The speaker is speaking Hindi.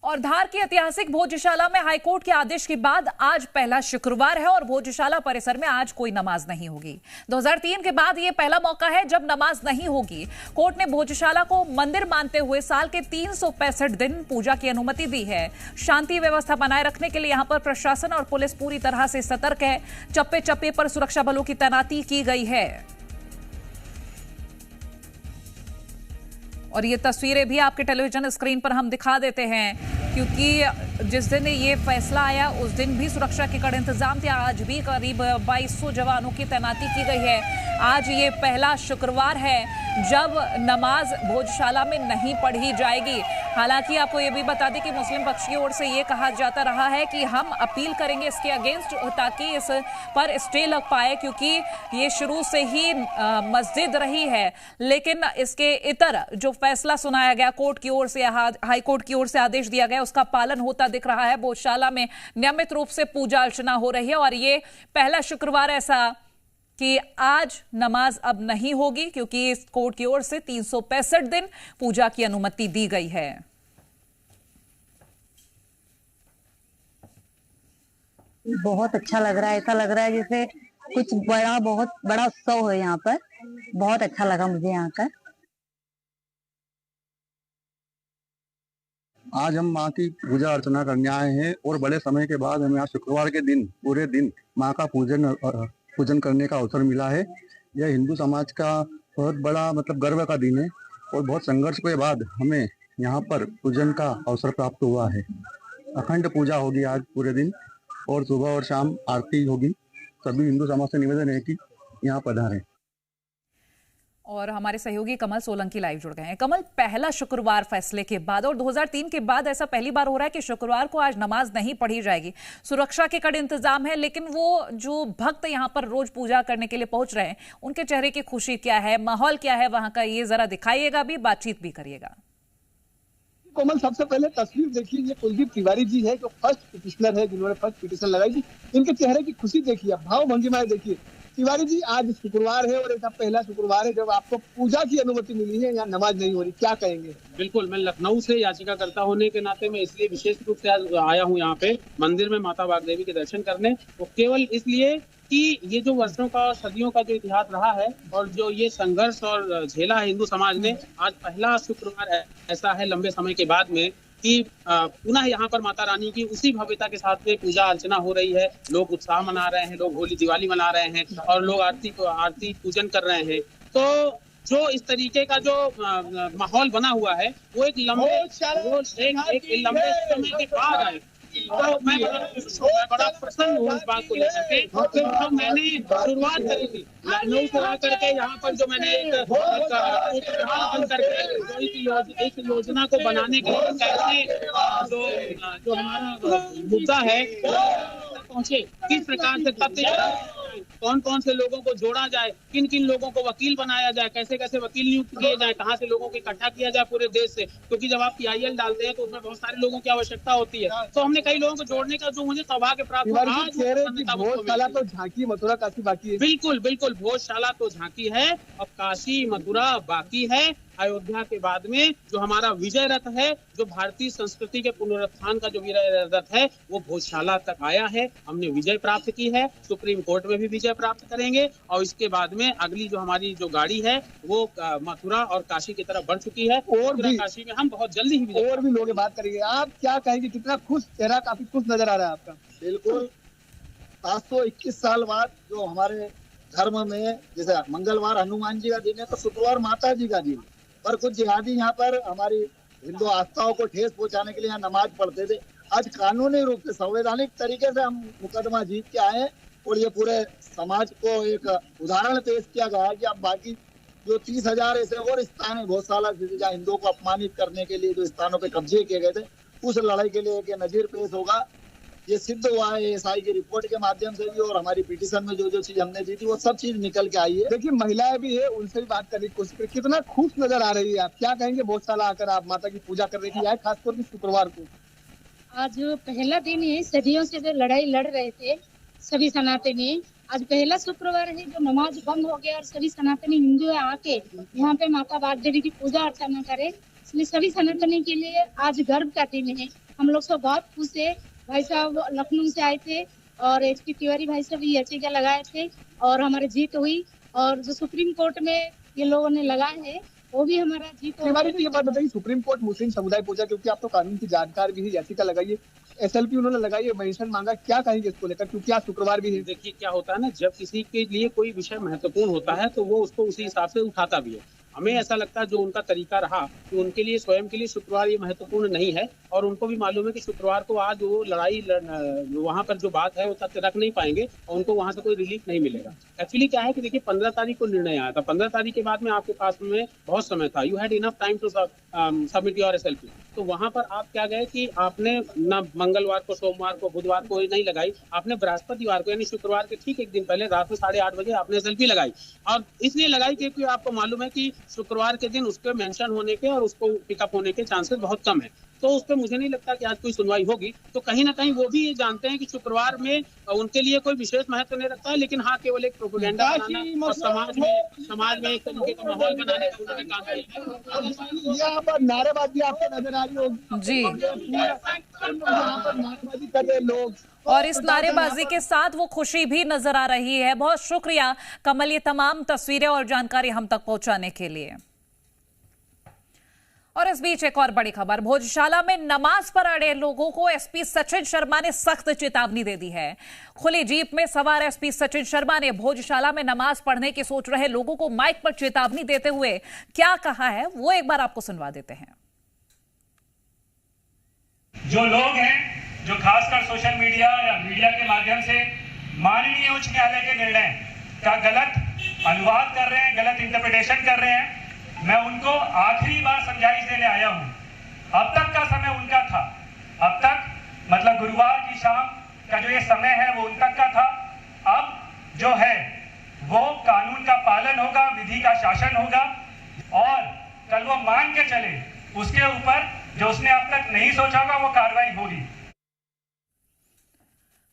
और धार की ऐतिहासिक भोजशाला में हाईकोर्ट के आदेश के बाद आज पहला शुक्रवार है और भोजशाला परिसर में आज कोई नमाज नहीं होगी। 2003 के बाद यह पहला मौका है जब नमाज नहीं होगी। कोर्ट ने भोजशाला को मंदिर मानते हुए साल के 365 दिन पूजा की अनुमति दी है। शांति व्यवस्था बनाए रखने के लिए यहां पर प्रशासन और पुलिस पूरी तरह से सतर्क है। चप्पे चप्पे पर सुरक्षा बलों की तैनाती की गई है। और ये तस्वीरें भी आपके टेलीविजन स्क्रीन पर हम दिखा देते हैं, क्योंकि जिस दिन ये फैसला आया उस दिन भी सुरक्षा के कड़े इंतजाम थे। आज भी करीब 2200 जवानों की तैनाती की गई है। आज ये पहला शुक्रवार है जब नमाज भोजशाला में नहीं पढ़ी जाएगी। हालांकि आपको ये भी बता दें कि मुस्लिम पक्ष की ओर से ये कहा जाता रहा है कि हम अपील करेंगे इसके अगेंस्ट ताकि इस पर स्टे लग पाए, क्योंकि ये शुरू से ही मस्जिद रही है। लेकिन इसके इतर जो फैसला सुनाया गया कोर्ट की ओर से, हाई कोर्ट की ओर से आदेश दिया गया, उसका पालन होता दिख रहा है। भोजशाला में नियमित रूप से पूजा अर्चना हो रही है और ये पहला शुक्रवार ऐसा कि आज नमाज अब नहीं होगी, क्योंकि इस कोर्ट की ओर से 365 दिन पूजा की अनुमति दी गई है। बहुत अच्छा लग रहा है, ऐसा लग रहा है जैसे कुछ बहुत बड़ा उत्सव है यहाँ पर। बहुत अच्छा लगा मुझे यहाँ का। आज हम माँ की पूजा अर्चना करने आए हैं और बड़े समय के बाद हमें आज शुक्रवार के दिन पूरे दिन माँ का पूजन करने का अवसर मिला है। यह हिंदू समाज का बहुत बड़ा गर्व का दिन है और बहुत संघर्ष के बाद हमें यहाँ पर पूजन का अवसर प्राप्त हुआ है। अखंड पूजा होगी आज पूरे दिन और सुबह और शाम आरती होगी। सभी हिंदू समाज से निवेदन है कि यहाँ पधारें। और हमारे सहयोगी कमल सोलंकी लाइव जुड़ गए हैं। कमल, पहला शुक्रवार फैसले के बाद और 2003 के बाद ऐसा पहली बार हो रहा है कि शुक्रवार को आज नमाज नहीं पढ़ी जाएगी। सुरक्षा के कड़े इंतजाम है, लेकिन वो जो भक्त यहाँ पर रोज पूजा करने के लिए पहुंच रहे हैं उनके चेहरे की खुशी क्या है, माहौल क्या है वहां का, ये जरा दिखाइएगा भी, बातचीत भी करिएगा। कोमल, सबसे पहले तस्वीर देखिए, ये कुलदीप तिवारी जी है जो फर्स्ट पिटिशनर है, जिन्होंने फर्स्ट पिटिशन लगाई थी। इनके चेहरे की खुशी देखिए, भाव भंगिमाएं देखिए। तिवारी जी, आज शुक्रवार है और ऐसा पहला शुक्रवार है जब आपको पूजा की अनुमति मिली है, यहाँ नमाज नहीं हो रही, क्या कहेंगे? बिल्कुल, मैं लखनऊ से याचिकाकर्ता होने के नाते मैं इसलिए विशेष रूप से आज आया हूँ यहाँ पे मंदिर में माता वाग्देवी के दर्शन करने। वो केवल इसलिए कि ये जो वर्षों का, सदियों का जो इतिहास रहा है और जो ये संघर्ष और झेला है हिंदू समाज ने, आज पहला शुक्रवार ऐसा है लंबे समय के बाद में कि पुनः यहाँ पर माता रानी की उसी भव्यता के साथ में पूजा अर्चना हो रही है। लोग उत्साह मना रहे हैं, लोग होली दिवाली मना रहे हैं और लोग आरती पूजन कर रहे हैं। तो जो इस तरीके का जो माहौल बना हुआ है वो एक लंबे समय के बाद आए। तो मैं बड़ा प्रसन्न हूँ इस बात को लेकर के। तो मैंने शुरुआत करी थी लखनऊ से आकर के, यहाँ पर जो मैंने एक योजना को बनाने के लिए कैसे जो हमारा मुद्दा है पहुंचे, किस प्रकार से तथ्य कौन कौन से लोगों को जोड़ा जाए, किन किन लोगों को वकील बनाया जाए, कैसे कैसे वकील नियुक्त किए जाए, कहाँ से लोगों को इकट्ठा किया जाए पूरे देश से, क्योंकि जब आप PIL डालते हैं तो उसमें बहुत सारे लोगों की आवश्यकता होती है। तो हमने कई लोगों को जोड़ने का जो मुझे सौभाग्य प्राप्त हुआ। भोजशाला तो झांकी मथुरा काशी बाकी है। बिल्कुल बिल्कुल, भोजशाला तो झांकी है, अब काशी मथुरा बाकी है। अयोध्या के बाद में जो हमारा विजय रथ है, जो भारतीय संस्कृति के पुनरुत्थान का जो विजय रथ है, वो भोजशाला तक आया है। हमने विजय प्राप्त की है, सुप्रीम कोर्ट में भी विजय प्राप्त करेंगे और इसके बाद में अगली जो हमारी जो गाड़ी है वो मथुरा और काशी की तरफ बढ़ चुकी है और भी काशी में हम बहुत जल्दी ही और भी लोग बात करेंगे। आप क्या कहेंगे, कितना खुश चेहरा, काफी खुश नजर आ रहा है आपका? बिल्कुल, 721 साल बाद जो हमारे धर्म में, जैसे मंगलवार हनुमान जी का दिन है तो शुक्रवार माता जी का दिन, पर कुछ जिहादी यहाँ पर हमारी हिंदू आस्थाओं को ठेस पहुंचाने के लिए यहाँ नमाज पढ़ते थे। आज कानूनी रूप से, संवैधानिक तरीके से हम मुकदमा जीत के आए और ये पूरे समाज को एक उदाहरण पेश किया गया है कि अब बाकी जो 30,000 ऐसे और स्थान है भोजशाला से जहाँ हिंदुओं को अपमानित करने के लिए जो स्थानों पे कब्जे किए गए थे, उस लड़ाई के लिए एक नजीर पेश होगा। ये सिद्ध हुआ है SI की रिपोर्ट के माध्यम से भी और हमारी पिटीशन में जो चीज हमने दी थी वो सब चीज निकल के आई है। देखिए, महिलाएं भी है, उनसे भी बात करने की कोशिश करें। कितना खुश नजर आ रही है आप, क्या कहेंगे? भोजशाला आकर आप माता की पूजा करने के लिए आए, खासतौर पर शुक्रवार को। आज पहला दिन है, सदियों से जो लड़ाई लड़ रहे थे सभी सनातनी, आज पहला शुक्रवार है जो नमाज बंद हो गया और सभी सनातनी हिंदू आके यहाँ पे माता वाग्देवी की पूजा अर्चना करे। इसलिए सभी सनातनी के लिए आज गर्व का दिन है हम लोग सब बहुत खुश है। भाई साहब लखनऊ से आए थे और HP तिवारी भाई साहब याचिका लगाए थे और हमारी जीत हुई। और जो सुप्रीम कोर्ट में ये लोगों ने लगाए हैं वो भी हमारा जीत हो तिवारी जी ये बात बताइए, सुप्रीम कोर्ट मुस्लिम समुदाय पहुंचा, क्योंकि आप तो कानून की जानकार भी है, याचिका लगाई है, SLP उन्होंने लगाई है, मेंशन मांगा, क्या कहेंगे इसको लेकर, क्योंकि आज शुक्रवार भी है। देखिए क्या होता है ना, जब किसी के लिए कोई विषय महत्वपूर्ण होता है तो वो उसको उसी हिसाब से उठाता भी है। हमें ऐसा लगता है जो उनका तरीका रहा कि उनके लिए स्वयं के लिए शुक्रवार ये महत्वपूर्ण नहीं है और उनको भी मालूम है कि शुक्रवार को आज वो लड़ाई वहां पर जो बात है वो तथ्य रख नहीं पाएंगे और उनको वहां से कोई रिलीफ नहीं मिलेगा। एक्चुअली क्या है कि देखिए 15 तारीख को निर्णय आया था, 15 तारीख के बाद में आपके पास में बहुत समय था, you had enough time to submit your SLP। तो वहां पर आप क्या गए कि आपने न मंगलवार को, सोमवार को, बुधवार को नहीं लगाई, आपने बृहस्पतिवार को यानी शुक्रवार के ठीक एक दिन पहले रात में 8:30 बजे आपने SLP लगाई। और इसलिए लगाई क्योंकि आपको मालूम है कि शुक्रवार के दिन उसके मेंशन होने के और उसको पिकअप होने के चांसेस बहुत कम है। तो उस पर मुझे नहीं लगता कि आज कोई सुनवाई होगी। तो कहीं ना कहीं वो भी ये जानते हैं कि शुक्रवार में उनके लिए कोई विशेष महत्व नहीं रखता है, लेकिन हाँ केवल एक प्रोपेगेंडा बनाना और समाज में एक तरीके का माहौल बनाने का उन्होंने काम किया है। यहाँ पर नारेबाजी आपको नजर आ रही होगी जी, यहाँ पर नारेबाजी कर रहे लोग, और इस नारेबाजी के साथ वो खुशी भी नजर आ रही है। बहुत शुक्रिया कमल, ये तमाम तस्वीरें और जानकारी हम तक पहुंचाने के लिए। और इस बीच एक और बड़ी खबर, भोजशाला में नमाज पर अड़े लोगों को SP सचिन शर्मा ने सख्त चेतावनी दे दी है। खुली जीप में सवार SP सचिन शर्मा ने भोजशाला में नमाज पढ़ने की सोच रहे लोगों को माइक पर चेतावनी देते हुए क्या कहा है वो एक बार आपको सुनवा देते हैं। जो लोग हैं जो खासकर सोशल मीडिया या मीडिया के माध्यम से माननीय उच्च न्यायालय के निर्णय का गलत अनुवाद कर रहे हैं, गलत इंटरप्रिटेशन कर रहे हैं, मैं उनको आखिरी बार समझाइश देने आया हूं। अब तक का समय उनका था, अब तक मतलब गुरुवार की शाम का जो ये समय है वो उन तक का था। अब जो है वो कानून का पालन होगा, विधि का शासन होगा और कल वो मान के चले उसके ऊपर जो उसने अब तक नहीं सोचा होगा वो कार्रवाई होगी।